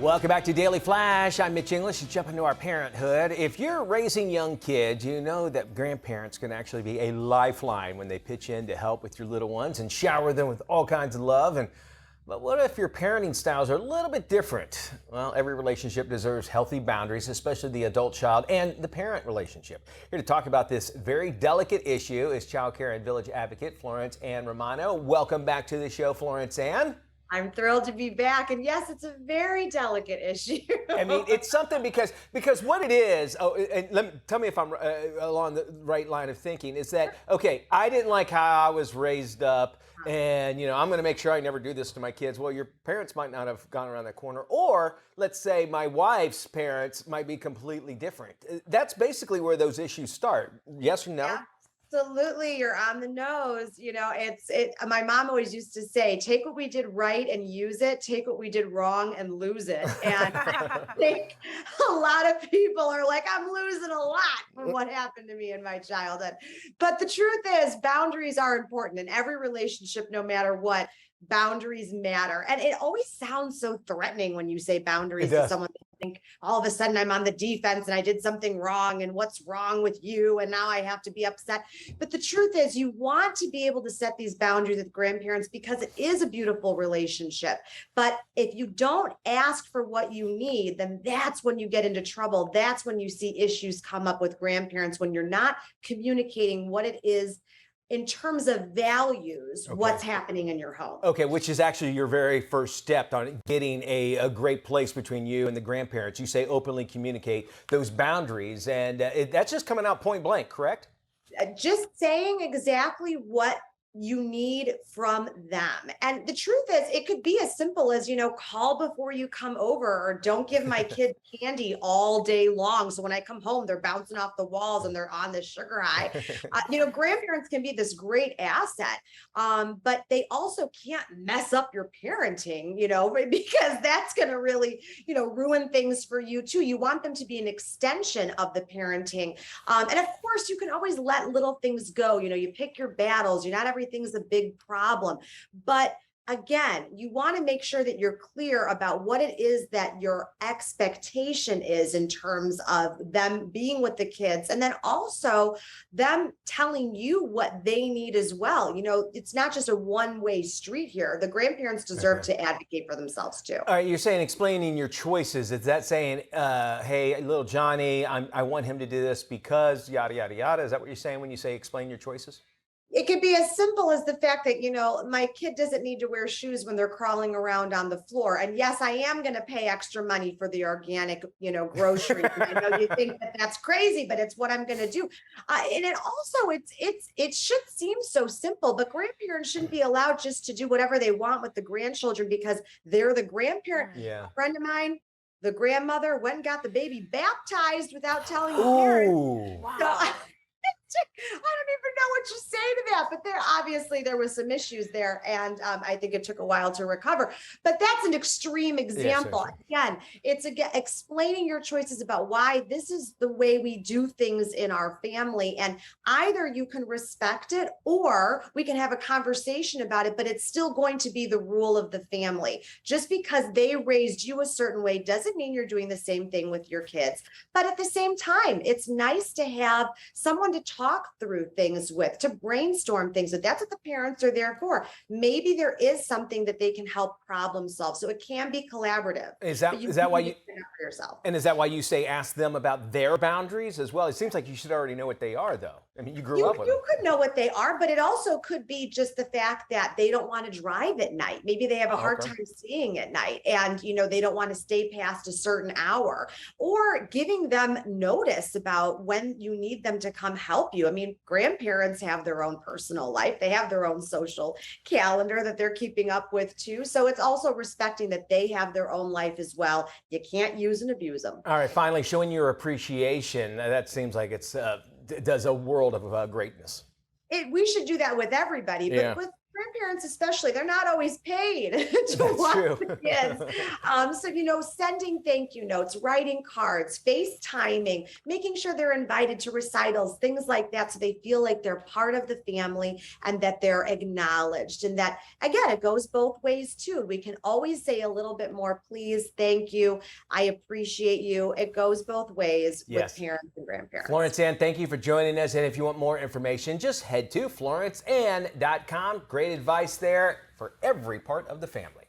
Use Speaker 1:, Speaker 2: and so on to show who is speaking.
Speaker 1: Welcome back to Daily Flash. I'm Mitch English. Let's jump into our parenthood. If you're raising young kids, you know that grandparents can actually be a lifeline when they pitch in to help with your little ones and shower them with all kinds of love. But what if your parenting styles are a little bit different? Well, every relationship deserves healthy boundaries, especially the adult-child and the parent relationship. Here to talk about this very delicate issue is child care and village advocate Florence and Romano. Welcome back to the show, Florence Ann.
Speaker 2: I'm thrilled to be back. And yes, it's a very delicate issue.
Speaker 1: I mean, it's something because what it is, tell me if I'm along the right line of thinking, is that, okay, I didn't like how I was raised up, and, you know, I'm going to make sure I never do this to my kids. Well, your parents might not have gone around that corner. Or let's say my wife's parents might be completely different. That's basically where those issues start. Yes or no?
Speaker 2: Yeah. Absolutely, you're on the nose. You know, my mom always used to say, take what we did right and use it, take what we did wrong and lose it. And I think a lot of people are like, I'm losing a lot from what happened to me in my childhood. But the truth is, boundaries are important in every relationship, no matter what. Boundaries matter. And it always sounds so threatening when you say boundaries to someone. They think all of a sudden I'm on the defense and I did something wrong and what's wrong with you and now I have to be upset. But the truth is, you want to be able to set these boundaries with grandparents because it is a beautiful relationship. But if you don't ask for what you need, then that's when you get into trouble. That's when you see issues come up with grandparents, when you're not communicating what it is in terms of values, what's happening in your home.
Speaker 1: Okay, which is actually your very first step on getting a great place between you and the grandparents. You say openly communicate those boundaries, and that's just coming out point blank, correct?
Speaker 2: Just saying exactly what you need from them. And the truth is, it could be as simple as, you know, call before you come over, or don't give my kid candy all day long. So when I come home, they're bouncing off the walls and they're on this sugar high. You know, grandparents can be this great asset, but they also can't mess up your parenting, you know, because that's going to really, you know, ruin things for you too. You want them to be an extension of the parenting. And of course, you can always let little things go. You know, you pick your battles. You're not everything's a big problem. But again, you want to make sure that you're clear about what it is that your expectation is in terms of them being with the kids, and then also them telling you what they need as well. You know, it's not just a one-way street here. The grandparents deserve to advocate for themselves too.
Speaker 1: All right, you're saying explaining your choices. Is that saying, hey, little Johnny, I want him to do this because yada, yada, yada? Is that what you're saying when you say explain your choices?
Speaker 2: It could be as simple as the fact that, you know, my kid doesn't need to wear shoes when they're crawling around on the floor. And yes, I am going to pay extra money for the organic, you know, groceries. I know you think that that's crazy, but it's what I'm going to do. And it also, it should seem so simple, but grandparents shouldn't be allowed just to do whatever they want with the grandchildren because they're the grandparent.
Speaker 1: Yeah.
Speaker 2: A friend of mine, the grandmother went and got the baby baptized without telling the parents.
Speaker 1: Wow.
Speaker 2: So, I don't even know what you say to that, but there was some issues there, and I think it took a while to recover. But that's an extreme example. Again, it's explaining your choices about why this is the way we do things in our family, and either you can respect it or we can have a conversation about it, but it's still going to be the rule of the family. Just because they raised you a certain way doesn't mean you're doing the same thing with your kids. But at the same time, it's nice to have someone to talk through things with, to brainstorm things with. That's what the parents are there for. Maybe there is something that they can help problem solve. So it can be collaborative. Is that why you for yourself?
Speaker 1: And is that why you say ask them about their boundaries as well? It seems like you should already know what they are, though. I mean, you grew up with them.
Speaker 2: You could know what they are, but it also could be just the fact that they don't want to drive at night. Maybe they have a hard time seeing at night, and you know, they don't want to stay past a certain hour, or giving them notice about when you need them to come help you. I mean, grandparents have their own personal life. They have their own social calendar that they're keeping up with too. So it's also respecting that they have their own life as well. You can't use and abuse them.
Speaker 1: All right, finally, showing your appreciation. That seems like it does a world of greatness.
Speaker 2: We should do that with everybody, but with grandparents especially, they're not always paid to
Speaker 1: That's
Speaker 2: watch
Speaker 1: true.
Speaker 2: the kids. So, sending thank you notes, writing cards, FaceTiming, making sure they're invited to recitals, things like that, so they feel like they're part of the family and that they're acknowledged. And that, again, it goes both ways too. We can always say a little bit more, please, thank you, I appreciate you. It goes both ways
Speaker 1: Yes.
Speaker 2: with parents and grandparents.
Speaker 1: Florence Ann, thank you for joining us. And if you want more information, just head to florenceann.com. Great advice there for every part of the family.